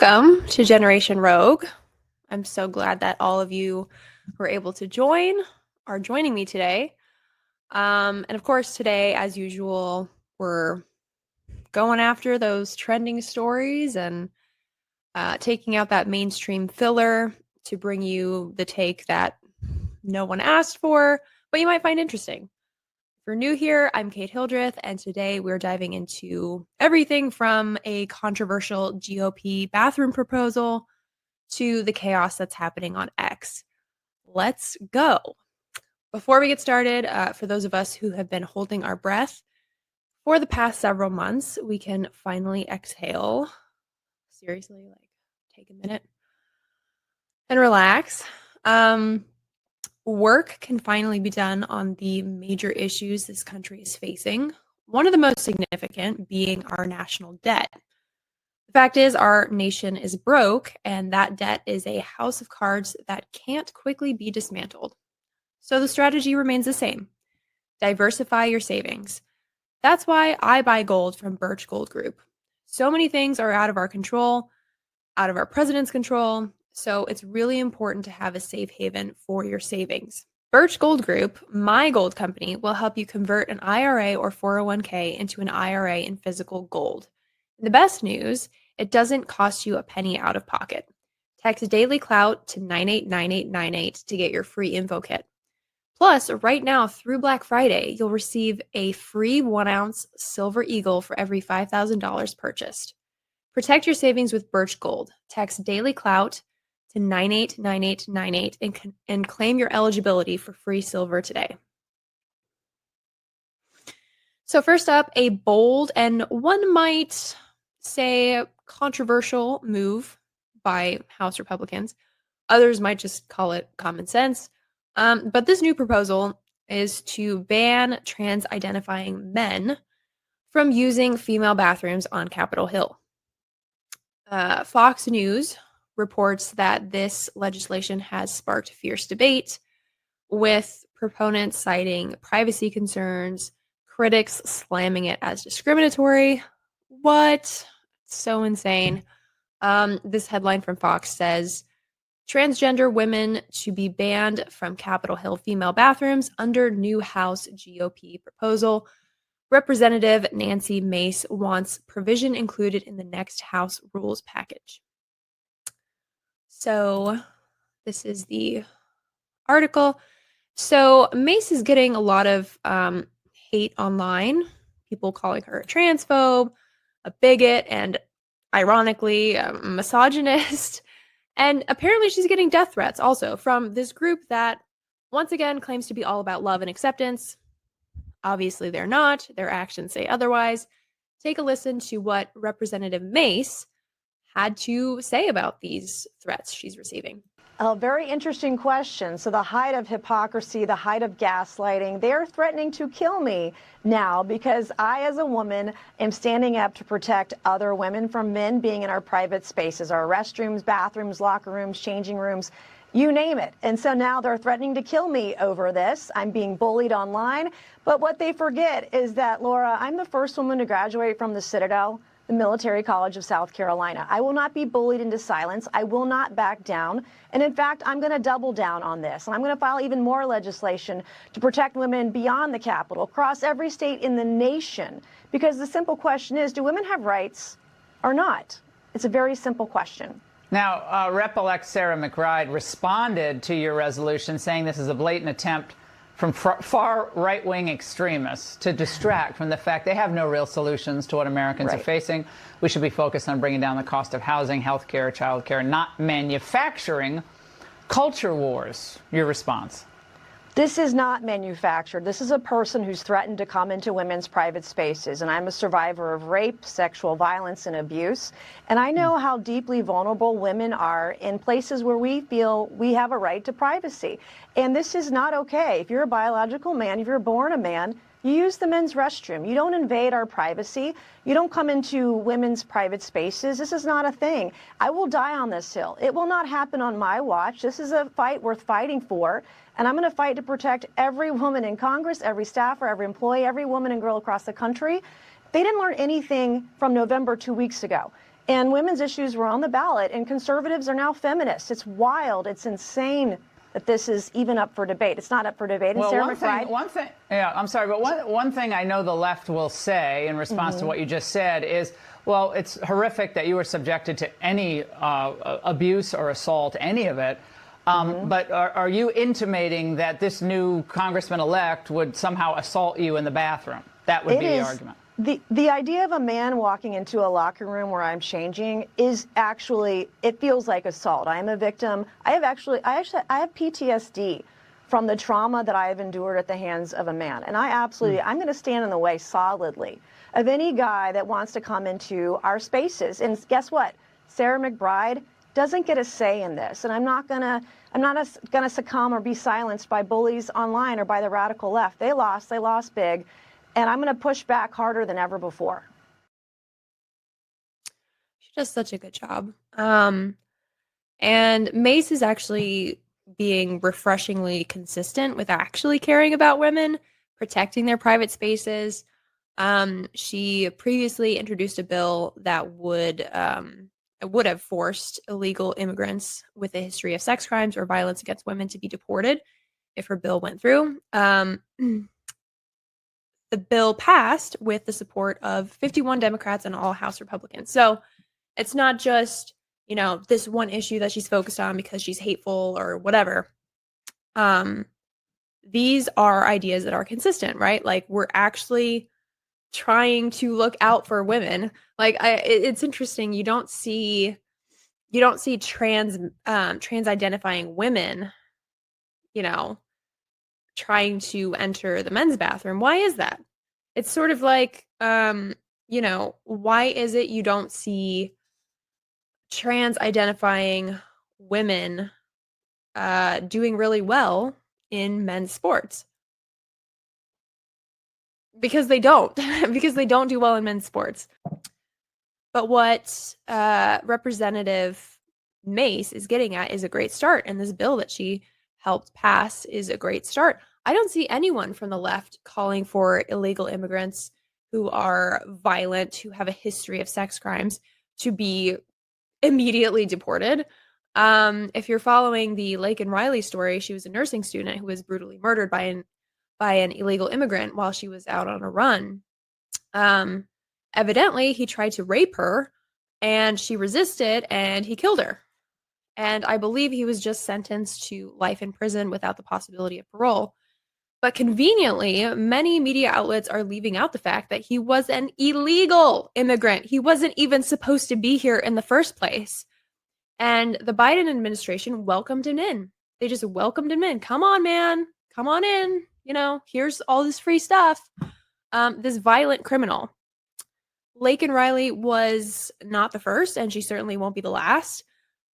Welcome to Generation Rogue. I'm so glad that all of you were able to are joining me today. And of course, today, as usual, we're going after those trending stories and taking out that mainstream filler to bring you the take that no one asked for, but you might find interesting. If you're new here, I'm Kate Hildreth, and today we're diving into everything from a controversial GOP bathroom proposal to the chaos that's happening on X. Let's go. Before we get started, for those of us who have been holding our breath for the past several months, we can finally exhale. Seriously, take a minute and relax. Work can finally be done on the major issues this country is facing. One of the most significant being our national debt. The fact is, our nation is broke, and that debt is a house of cards that can't quickly be dismantled. So the strategy remains the same. Diversify your savings. That's why I buy gold from Birch Gold Group. So many things are out of our control, out of our president's control, so it's really important to have a safe haven for your savings. Birch Gold Group, my gold company, will help you convert an IRA or 401k into an IRA in physical gold. The best news, it doesn't cost you a penny out of pocket. Text Daily Clout to 989898 to get your free info kit. Plus, right now through Black Friday, you'll receive a free 1-ounce Silver Eagle for every $5,000 purchased. Protect your savings with Birch Gold. Text Daily Clout to 989898 and claim your eligibility for free silver today. So first up, a bold and one might say controversial move by House Republicans. Others might just call it common sense. But this new proposal is to ban trans-identifying men from using female bathrooms on Capitol Hill. Fox News reports that this legislation has sparked fierce debate, with proponents citing privacy concerns, critics slamming it as discriminatory. What? So insane. This headline from Fox says, transgender women to be banned from Capitol Hill female bathrooms under new House GOP proposal. Representative Nancy Mace wants provision included in the next House rules package. So this is the article. So Mace is getting a lot of hate online, people calling her a transphobe, a bigot, and ironically, a misogynist. And apparently she's getting death threats also from this group that, once again, claims to be all about love and acceptance. Obviously, they're not. Their actions say otherwise. Take a listen to what Representative Mace had to say about these threats she's receiving. A very interesting question. So the height of hypocrisy, the height of gaslighting, they're threatening to kill me now because I, as a woman, am standing up to protect other women from men being in our private spaces, our restrooms, bathrooms, locker rooms, changing rooms, you name it. And so now they're threatening to kill me over this. I'm being bullied online. But what they forget is that, Laura, I'm the first woman to graduate from the Citadel, the Military College of South Carolina. I will not be bullied into silence. I will not back down. And in fact, I'm going to double down on this. And I'm going to file even more legislation to protect women beyond the Capitol, across every state in the nation. Because the simple question is, do women have rights or not? It's a very simple question. Now, Rep-elect Sarah McBride responded to your resolution saying this is a blatant attempt from far right-wing extremists to distract from the fact they have no real solutions to what Americans are facing. We should be focused on bringing down the cost of housing, health care, child care, not manufacturing culture wars. Your response? This is not manufactured. This is a person who's threatened to come into women's private spaces. And I'm a survivor of rape, sexual violence, and abuse. And I know how deeply vulnerable women are in places where we feel we have a right to privacy. And this is not okay. If you're a biological man, if you're born a man, you use the men's restroom. You don't invade our privacy. You don't come into women's private spaces. This is not a thing. I will die on this hill. It will not happen on my watch. This is a fight worth fighting for. And I'm going to fight to protect every woman in Congress, every staffer, every employee, every woman and girl across the country. They didn't learn anything from November 2 weeks ago. and women's issues were on the ballot, and conservatives are now feminists. It's wild. It's insane that this is even up for debate. It's not up for debate. And well, Sarah one thing, yeah, I'm sorry, but one thing I know the left will say in response to what you just said is, well, it's horrific that you were subjected to any abuse or assault, any of it. But are you intimating that this new congressman-elect would somehow assault you in the bathroom? That would be the argument. The idea of a man walking into a locker room where I'm changing is actually, it feels like assault. I am a victim. I have PTSD from the trauma that I have endured at the hands of a man. And I'm going to stand in the way solidly of any guy that wants to come into our spaces. And guess what? Sarah McBride doesn't get a say in this. And I'm not gonna succumb or be silenced by bullies online or by the radical left. They lost big. And I'm going to push back harder than ever before. She does such a good job. And Mace is actually being refreshingly consistent with actually caring about women, protecting their private spaces. She previously introduced a bill that would have forced illegal immigrants with a history of sex crimes or violence against women to be deported if her bill went through. The bill passed with the support of 51 Democrats and all House Republicans. So it's not just, this one issue that she's focused on because she's hateful or whatever. These are ideas that are consistent, right? Like, we're actually trying to look out for women. Like, it's interesting. You don't see trans identifying women, trying to enter the men's bathroom. Why is that? It's sort of like, why is it you don't see trans identifying women doing really well in men's sports? Because they don't. Because they don't do well in men's sports. But what Representative Mace is getting at is a great start, and this bill that she helped pass is a great start. I don't see anyone from the left calling for illegal immigrants who are violent, who have a history of sex crimes, to be immediately deported. If you're following the Laken Riley story, she was a nursing student who was brutally murdered by an illegal immigrant while she was out on a run. Evidently, he tried to rape her, and she resisted, and he killed her. And I believe he was just sentenced to life in prison without the possibility of parole. But conveniently, many media outlets are leaving out the fact that he was an illegal immigrant. He wasn't even supposed to be here in the first place. And the Biden administration welcomed him in. They just welcomed him in. Come on, man. Come on in. Here's all this free stuff. This violent criminal. Laken Riley was not the first, and she certainly won't be the last.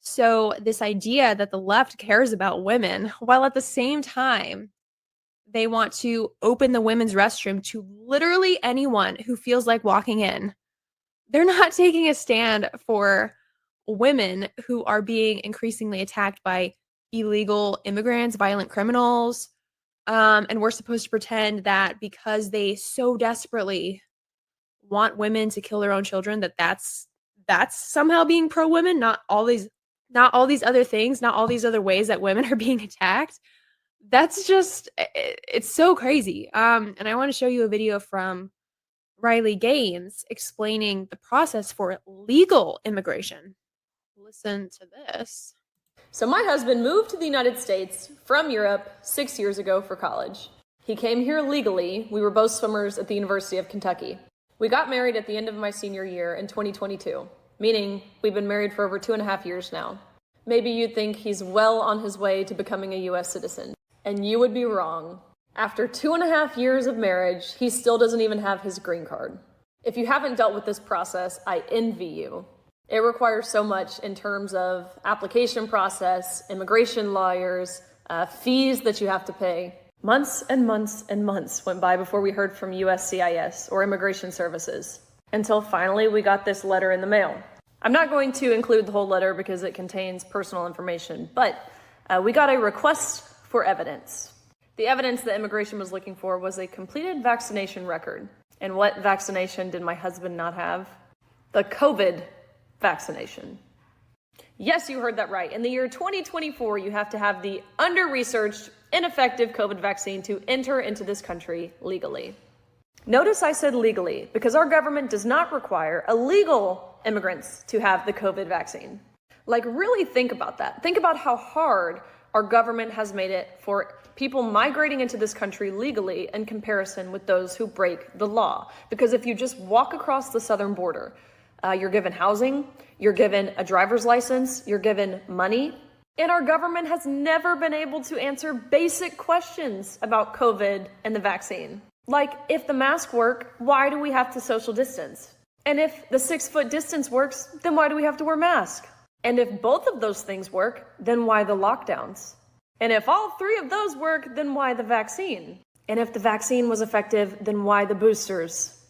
So this idea that the left cares about women, while at the same time, they want to open the women's restroom to literally anyone who feels like walking in. They're not taking a stand for women who are being increasingly attacked by illegal immigrants, violent criminals. And we're supposed to pretend that because they so desperately want women to kill their own children, that's somehow being pro-women, not all these other things, not all these other ways that women are being attacked. That's just, it's so crazy. And I want to show you a video from Riley Gaines explaining the process for legal immigration. Listen to this. So my husband moved to the United States from Europe 6 years ago for college. He came here legally. We were both swimmers at the University of Kentucky. We got married at the end of my senior year in 2022, meaning we've been married for over 2.5 years now. Maybe you'd think he's well on his way to becoming a U.S. citizen. And you would be wrong. After 2.5 years of marriage, he still doesn't even have his green card. If you haven't dealt with this process, I envy you. It requires so much in terms of application process, immigration lawyers, fees that you have to pay. Months and months and months went by before we heard from USCIS or Immigration Services, until finally we got this letter in the mail. I'm not going to include the whole letter because it contains personal information, but we got a request for evidence. The evidence that immigration was looking for was a completed vaccination record. And what vaccination did my husband not have? The COVID vaccination. Yes, you heard that right. In the year 2024, you have to have the under-researched, ineffective COVID vaccine to enter into this country legally. Notice I said legally, because our government does not require illegal immigrants to have the COVID vaccine. Like, really think about that. Think about how hard our government has made it for people migrating into this country legally in comparison with those who break the law. Because if you just walk across the southern border, you're given housing, you're given a driver's license, you're given money, and our government has never been able to answer basic questions about COVID and the vaccine. Like, if the mask work, why do we have to social distance? And if the 6-foot distance works, then why do we have to wear masks? And if both of those things work, then why the lockdowns? And if all three of those work, then why the vaccine? And if the vaccine was effective, then why the boosters?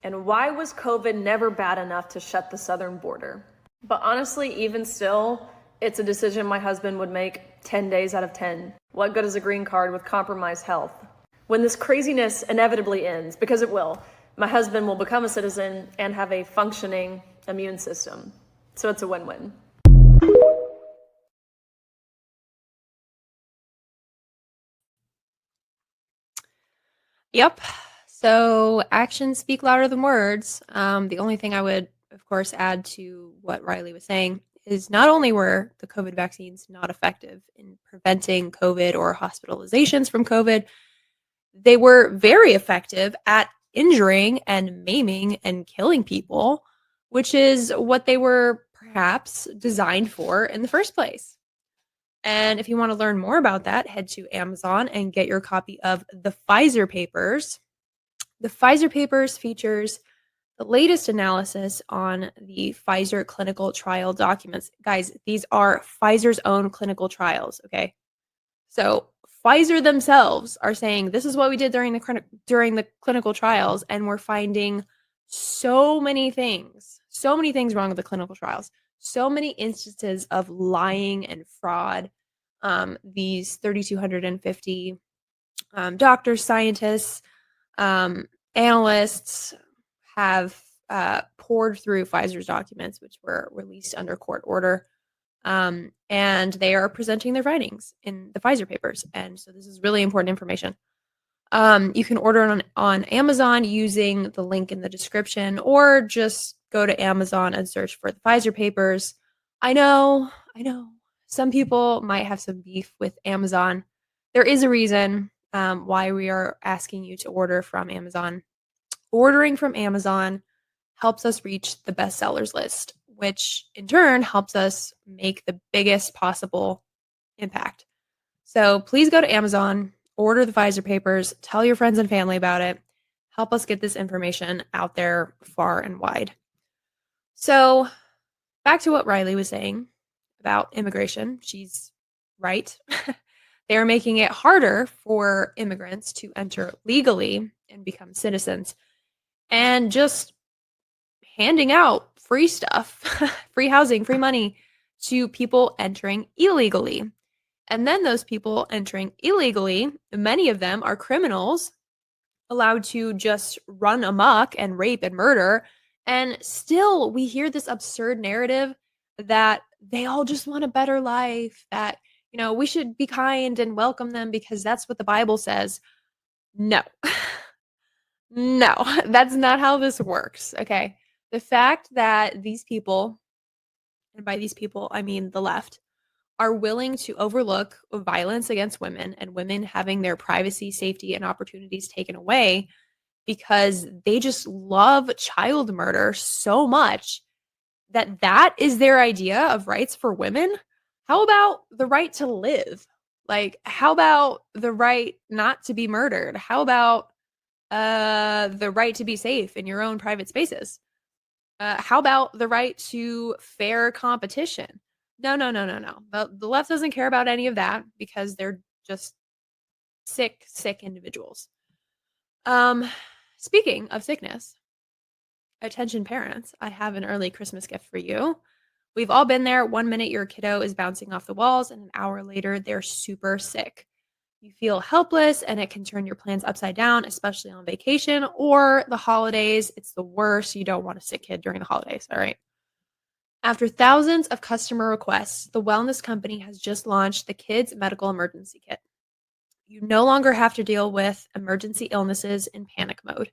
And why was COVID never bad enough to shut the southern border? But honestly, even still, it's a decision my husband would make 10 days out of 10. What good is a green card with compromised health? When this craziness inevitably ends, because it will, my husband will become a citizen and have a functioning immune system. So it's a win-win. Yep. So actions speak louder than words. The only thing I would, of course, add to what Riley was saying is not only were the COVID vaccines not effective in preventing COVID or hospitalizations from COVID, they were very effective at injuring and maiming and killing people, which is what they were perhaps designed for in the first place. And if you want to learn more about that, head to Amazon and get your copy of the Pfizer Papers. The Pfizer Papers features the latest analysis on the Pfizer clinical trial documents. Guys, these are Pfizer's own clinical trials, okay? So Pfizer themselves are saying this is what we did during the clinical trials, and we're finding so many things wrong with the clinical trials. So many instances of lying and fraud. These 3,250 doctors, scientists, analysts have poured through Pfizer's documents, which were released under court order. And they are presenting their findings in the Pfizer papers. And so this is really important information. You can order it on Amazon using the link in the description, or just go to Amazon and search for the Pfizer papers. I know some people might have some beef with Amazon. There is a reason why we are asking you to order from Amazon. Ordering from Amazon helps us reach the bestsellers list, which in turn helps us make the biggest possible impact. So please go to Amazon, order the Pfizer papers, tell your friends and family about it, help us get this information out there far and wide. So back to what Riley was saying about immigration. She's right. They are making it harder for immigrants to enter legally and become citizens, and just handing out free stuff, free housing, free money to people entering illegally. And then those people entering illegally, many of them are criminals, allowed to just run amok and rape and murder. And still we hear this absurd narrative that they all just want a better life, that, we should be kind and welcome them because that's what the Bible says. No, no, that's not how this works. Okay. The fact that these people, and by these people, I mean the left, are willing to overlook violence against women and women having their privacy, safety, and opportunities taken away because they just love child murder so much that is their idea of rights for women. How about the right to live? Like, how about the right not to be murdered? How about the right to be safe in your own private spaces? How about the right to fair competition? No. The left doesn't care about any of that because they're just sick individuals. Speaking of sickness, attention parents, I have an early Christmas gift for you. We've all been there. 1 minute your kiddo is bouncing off the walls, and an hour later they're super sick. You feel helpless, and it can turn your plans upside down, especially on vacation or the holidays. It's the worst. You don't want a sick kid during the holidays, all right? After thousands of customer requests, the wellness company has just launched the Kids Medical Emergency Kit. You no longer have to deal with emergency illnesses in panic mode.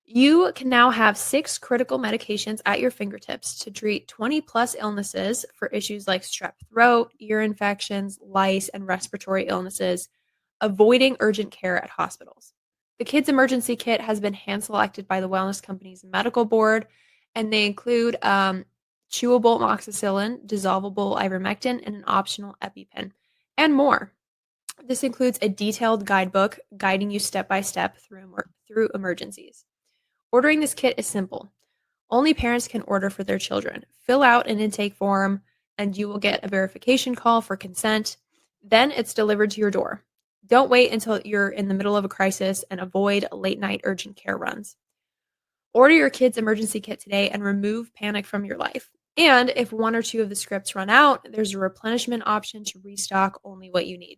You can now have 6 critical medications at your fingertips to treat 20 plus illnesses for issues like strep throat, ear infections, lice, and respiratory illnesses, avoiding urgent care at hospitals. The Kids Emergency Kit has been hand selected by the wellness company's medical board, and they include chewable amoxicillin, dissolvable ivermectin, and an optional EpiPen, and more. This includes a detailed guidebook guiding you step by step through emergencies. Ordering this kit is simple. Only parents can order for their children. Fill out an intake form, and you will get a verification call for consent. Then it's delivered to your door. Don't wait until you're in the middle of a crisis and avoid late night urgent care runs. Order your kids' emergency kit today and remove panic from your life. And if 1 or 2 of the scripts run out, there's a replenishment option to restock only what you need.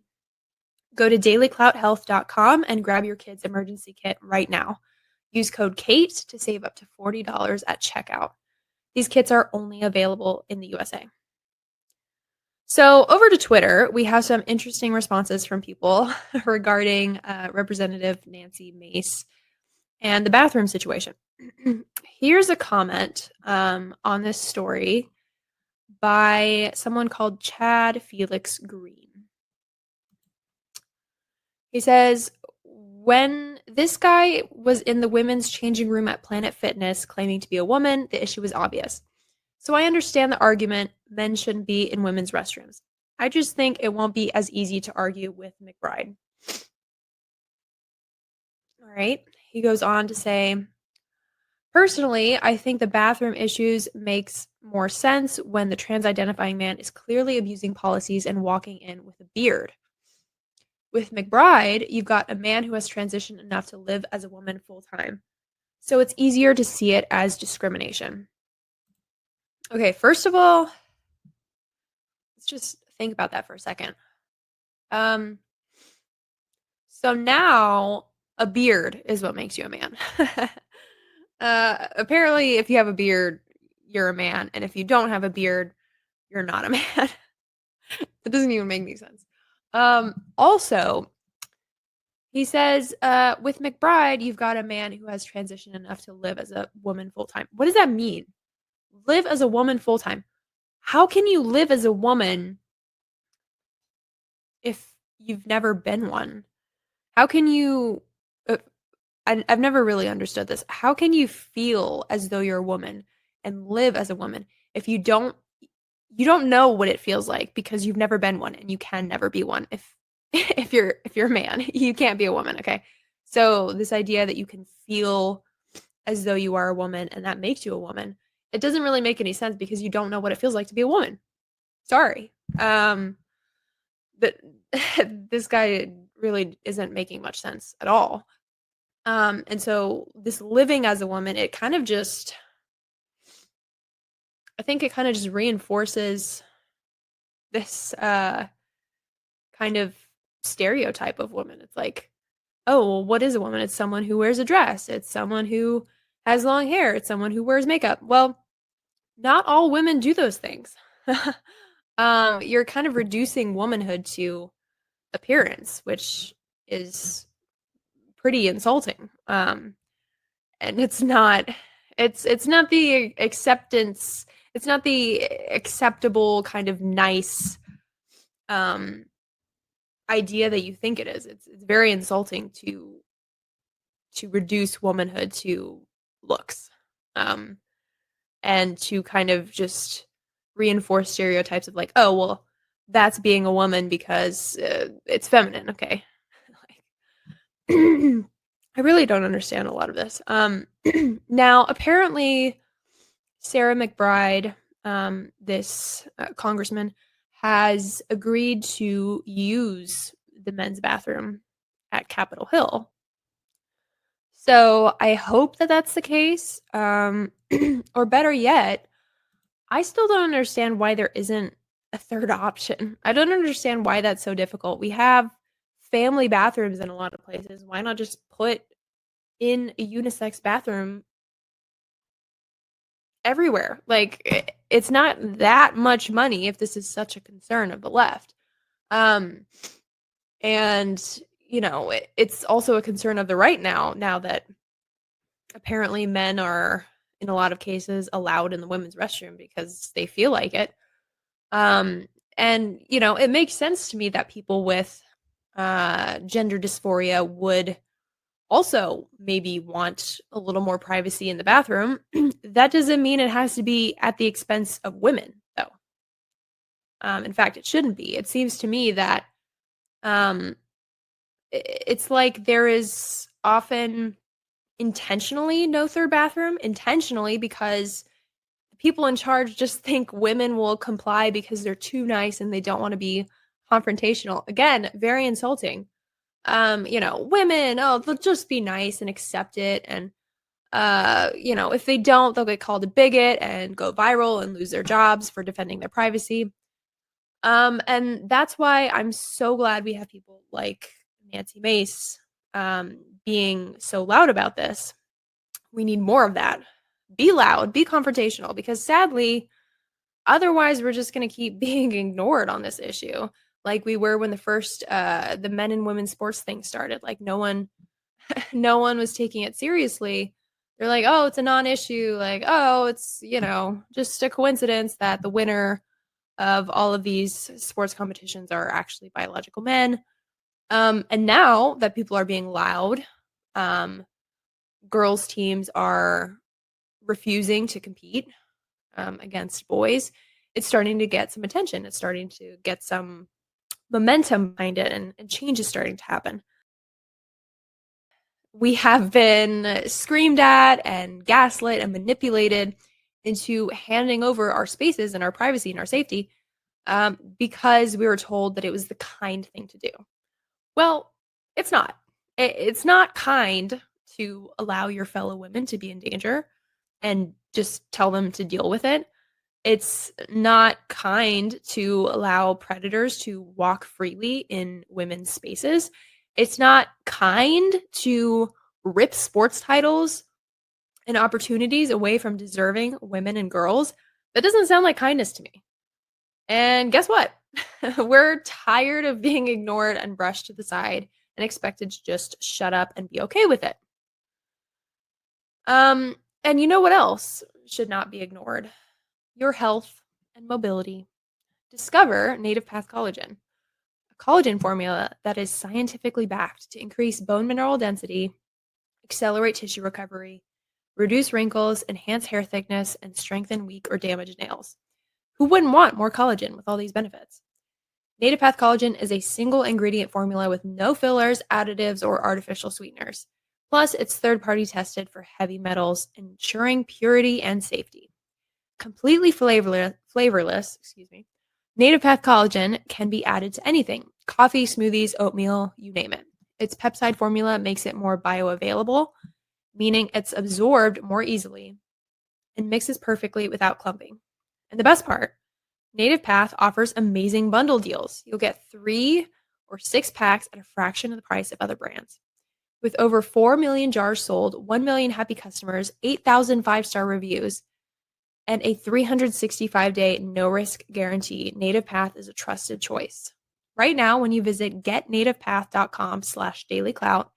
Go to dailyclouthealth.com and grab your kids' emergency kit right now. Use code KATE to save up to $40 at checkout. These kits are only available in the USA. So over to Twitter, we have some interesting responses from people regarding Representative Nancy Mace and the bathroom situation. Here's a comment on this story by someone called Chad Felix Green. He says, when this guy was in the women's changing room at Planet Fitness claiming to be a woman, the issue was obvious. So I understand the argument men shouldn't be in women's restrooms. I just think it won't be as easy to argue with McBride. All right. He goes on to say, personally, I think the bathroom issues makes more sense when the trans-identifying man is clearly abusing policies and walking in with a beard. With McBride, you've got a man who has transitioned enough to live as a woman full-time. So it's easier to see it as discrimination. Okay, first of all, let's just think about that for a second. So now a beard is what makes you a man. Apparently, if you have a beard, you're a man. And if you don't have a beard, you're not a man. It doesn't even make any sense. Also, he says, with McBride, you've got a man who has transitioned enough to live as a woman full-time. What does that mean? Live as a woman full-time. How can you live as a woman if you've never been one? How can you... I've never really understood this. How can you feel as though you're a woman and live as a woman if you don't know what it feels like because you've never been one and you can never be one. If you're a man, you can't be a woman, okay? So this idea that you can feel as though you are a woman and that makes you a woman, it doesn't really make any sense because you don't know what it feels like to be a woman. Sorry. But this guy really isn't making much sense at all. And so this living as a woman, it kind of just, I think it kind of just reinforces this kind of stereotype of woman. It's like, oh, well, what is a woman? It's someone who wears a dress. It's someone who has long hair. It's someone who wears makeup. Well, not all women do those things. You're kind of reducing womanhood to appearance, which is pretty insulting. And it's not the acceptance, it's not the acceptable kind of nice idea that you think it is. It's very insulting to reduce womanhood to looks, and to kind of just reinforce stereotypes of like, oh, well, that's being a woman because it's feminine. Okay. I really don't understand a lot of this. Now, apparently, Sarah McBride, this congressman, has agreed to use the men's bathroom at Capitol Hill. So I hope that that's the case. Or better yet, I still don't understand why there isn't a third option. I don't understand why that's so difficult. We have family bathrooms in a lot of places. Why not just put in a unisex bathroom everywhere. Like, it's not that much money if this is such a concern of the left. Um, and, it's also a concern of the right now that apparently men are, in a lot of cases, allowed in the women's restroom because they feel like it. And, it makes sense to me that people with gender dysphoria would also maybe want a little more privacy in the bathroom. That doesn't mean it has to be at the expense of women, though. In fact, it shouldn't be. It seems to me that um, it's like there is often intentionally no third bathroom, intentionally because the people in charge just think women will comply because they're too nice and they don't want to be confrontational. Again, very insulting. Women, oh, they'll just be nice and accept it. And, if they don't, they'll get called a bigot and go viral and lose their jobs for defending their privacy. And that's why I'm so glad we have people like Nancy Mace being so loud about this. We need more of that. Be loud, be confrontational, because sadly, otherwise we're just going to keep being ignored on this issue, like we were when the first the men and women sports thing started. Like no one was taking it seriously. They're like, oh, it's a non-issue. Like, oh, it's just a coincidence that the winner of all of these sports competitions are actually biological men. And now that people are being loud, girls teams are refusing to compete against boys. It's starting to get some attention. It's starting to get some momentum behind it, and change is starting to happen. We have been screamed at and gaslit and manipulated into handing over our spaces and our privacy and our safety because we were told that it was the kind thing to do. Well, it's not. It's not kind to allow your fellow women to be in danger and just tell them to deal with it. It's not kind to allow predators to walk freely in women's spaces. It's not kind to rip sports titles and opportunities away from deserving women and girls. That doesn't sound like kindness to me. And guess what? We're tired of being ignored and brushed to the side and expected to just shut up and be okay with it. And you know what else should not be ignored? Your health and mobility. Discover Native Path Collagen, a collagen formula that is scientifically backed to increase bone mineral density, accelerate tissue recovery, reduce wrinkles, enhance hair thickness, and strengthen weak or damaged nails. Who wouldn't want more collagen with all these benefits? Native Path Collagen is a single ingredient formula with no fillers, additives, or artificial sweeteners. Plus, it's third-party tested for heavy metals, ensuring purity and safety. Completely flavorless, Native Path Collagen can be added to anything: coffee, smoothies, oatmeal, you name it. Its peptide formula makes it more bioavailable, meaning it's absorbed more easily and mixes perfectly without clumping. And the best part, Native Path offers amazing bundle deals. You'll get 3 or 6 packs at a fraction of the price of other brands. With over 4 million jars sold, 1 million happy customers, 8,000 5-star reviews, and a 365-day no-risk guarantee, Native Path is a trusted choice. Right now, when you visit getnativepath.com/dailyclout,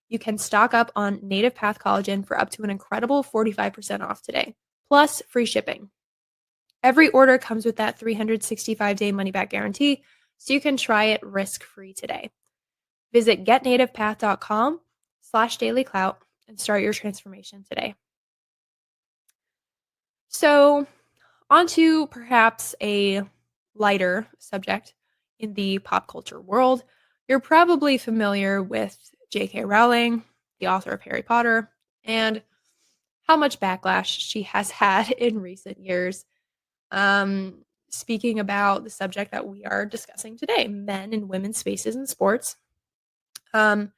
you can stock up on Native Path Collagen for up to an incredible 45% off today, plus free shipping. Every order comes with that 365-day money-back guarantee, so you can try it risk-free today. Visit getnativepath.com/dailyclout and start your transformation today. So, onto perhaps a lighter subject in the pop culture world. You're probably familiar with J.K. Rowling, the author of Harry Potter, and how much backlash she has had in recent years. Speaking about the subject that we are discussing today, men and women's spaces in sports, and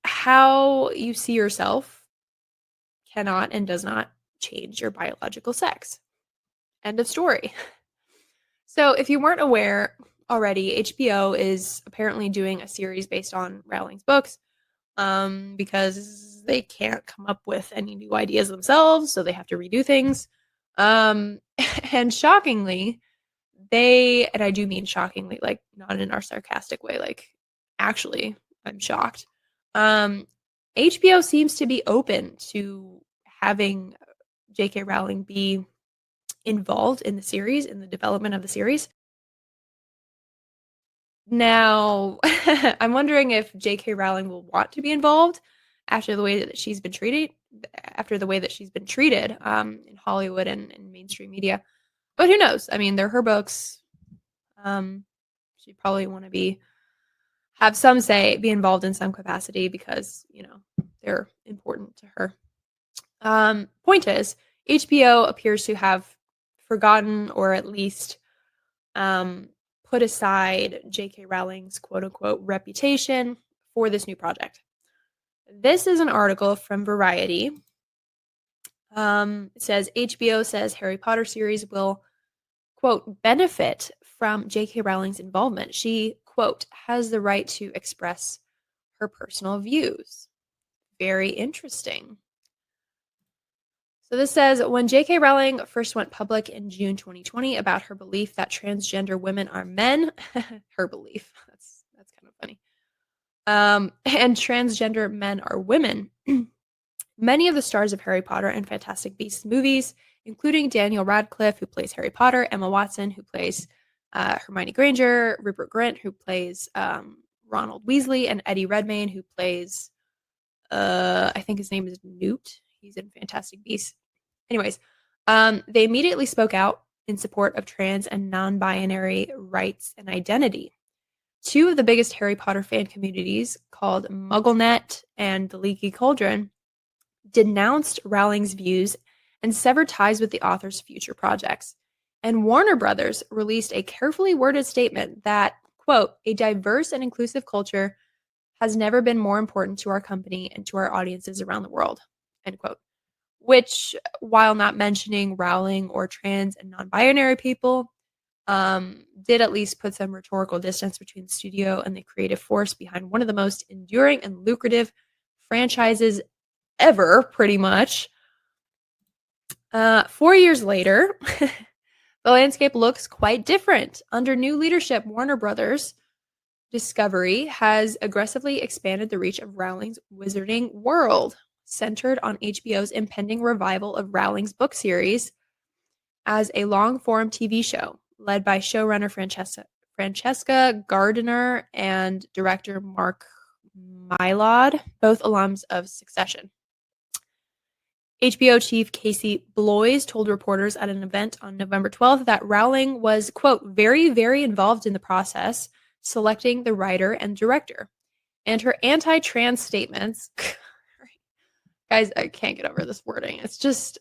how you see yourself cannot and does not change your biological sex. End of story. So if you weren't aware already, HBO is apparently doing a series based on Rowling's books because because they can't come up with any new ideas themselves, so they have to redo things. And shockingly, and I do mean shockingly, like not in our sarcastic way, like actually, I'm shocked. HBO seems to be open to having J.K. Rowling be involved in the series, in the development of the series. Now, I'm wondering if J.K. Rowling will want to be involved after the way that she's been treated, in Hollywood and in mainstream media. But who knows? I mean, they're her books. She'd probably want to have some say, be involved in some capacity because, they're important to her. Point is, HBO appears to have forgotten or at least put aside J.K. Rowling's quote-unquote reputation for this new project. This is an article from Variety. It says, HBO says Harry Potter series will, quote, benefit from J.K. Rowling's involvement. She, quote, has the right to express her personal views. Very interesting. So this says, when J.K. Rowling first went public in June 2020 about her belief that transgender women are men, her belief, that's kind of funny, and transgender men are women, many of the stars of Harry Potter and Fantastic Beasts movies, including Daniel Radcliffe, who plays Harry Potter, Emma Watson, who plays Hermione Granger, Rupert Grint, who plays Ronald Weasley, and Eddie Redmayne, who plays, I think his name is Newt. He's in Fantastic Beasts. Anyways, they immediately spoke out in support of trans and non-binary rights and identity. Two of the biggest Harry Potter fan communities, called MuggleNet and The Leaky Cauldron, denounced Rowling's views and severed ties with the author's future projects. And Warner Brothers released a carefully worded statement that, quote, a diverse and inclusive culture has never been more important to our company and to our audiences around the world, end quote. Which, while not mentioning Rowling or trans and non-binary people, did at least put some rhetorical distance between the studio and the creative force behind one of the most enduring and lucrative franchises ever, pretty much. 4 years later, the landscape looks quite different. Under new leadership, Warner Brothers Discovery has aggressively expanded the reach of Rowling's Wizarding World, centered on HBO's impending revival of Rowling's book series as a long-form TV show led by showrunner Francesca Gardiner and director Mark Mylod, both alums of Succession. HBO chief Casey Bloys told reporters at an event on November 12th that Rowling was, quote, very, very involved in the process, selecting the writer and director. And her anti-trans statements... Guys, I can't get over this wording. It's just,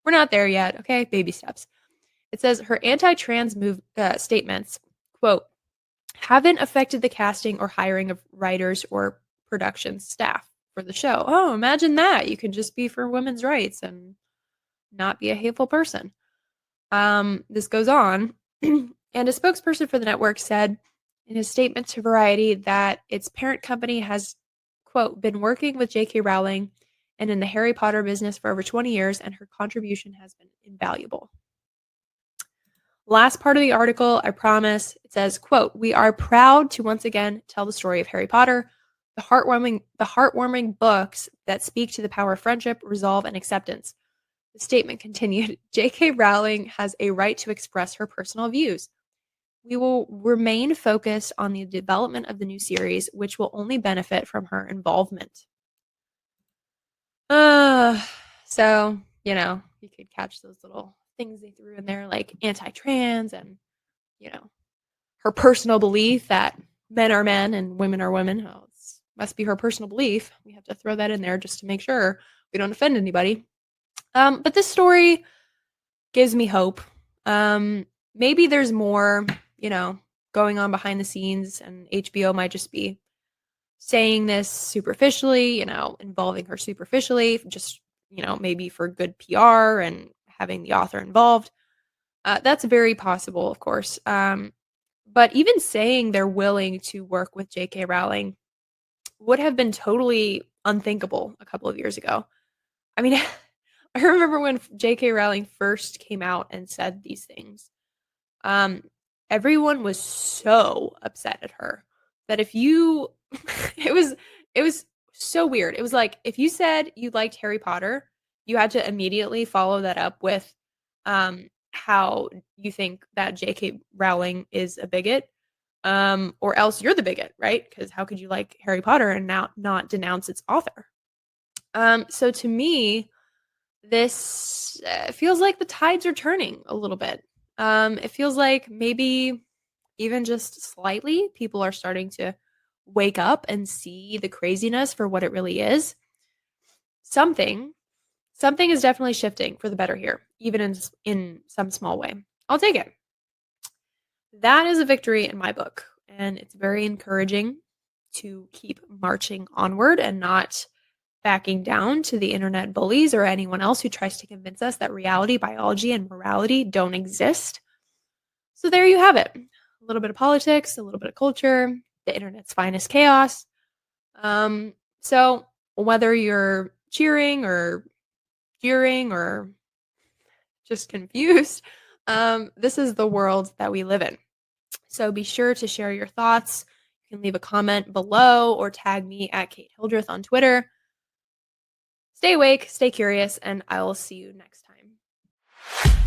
we're not there yet, okay? Baby steps. It says her anti-trans statements, quote, haven't affected the casting or hiring of writers or production staff for the show. Oh, imagine that. You can just be for women's rights and not be a hateful person. This goes on. And a spokesperson for the network said in his statement to Variety that its parent company has, quote, been working with J.K. Rowling and in the Harry Potter business for over 20 years, and her contribution has been invaluable. Last part of the article, I promise, it says, quote, we are proud to once again tell the story of Harry Potter, the heartwarming books that speak to the power of friendship, resolve, and acceptance. The statement continued, J.K. Rowling has a right to express her personal views. We will remain focused on the development of the new series, which will only benefit from her involvement. So, you could catch those little things they threw in there, like anti-trans and, her personal belief that men are men and women are women. Oh, it must be her personal belief. We have to throw that in there just to make sure we don't offend anybody. But this story gives me hope. Maybe there's more, going on behind the scenes, and HBO might just be saying this superficially, involving her superficially, just, maybe for good PR and having the author involved. That's very possible, of course. But even saying they're willing to work with J.K. Rowling would have been totally unthinkable a couple of years ago. I mean, I remember when J.K. Rowling first came out and said these things. Um, Everyone was so upset at her that if you, it was so weird. It was like if you said you liked Harry Potter, you had to immediately follow that up with how you think that J.K. Rowling is a bigot, or else you're the bigot, right? Because how could you like Harry Potter and now not denounce its author? So to me, this feels like the tides are turning a little bit. It feels like maybe even just slightly, people are starting to wake up and see the craziness for what it really is. Something, something is definitely shifting for the better here, even in some small way. I'll take it. That is a victory in my book, and it's very encouraging to keep marching onward and not backing down to the internet bullies or anyone else who tries to convince us that reality, biology, and morality don't exist. So there you have it. A little bit of politics, a little bit of culture, the internet's finest chaos. So whether you're cheering or jeering or just confused, this is the world that we live in. So be sure to share your thoughts. You can leave a comment below or tag me at Kate Hildreth on Twitter. Stay awake, stay curious, and I will see you next time.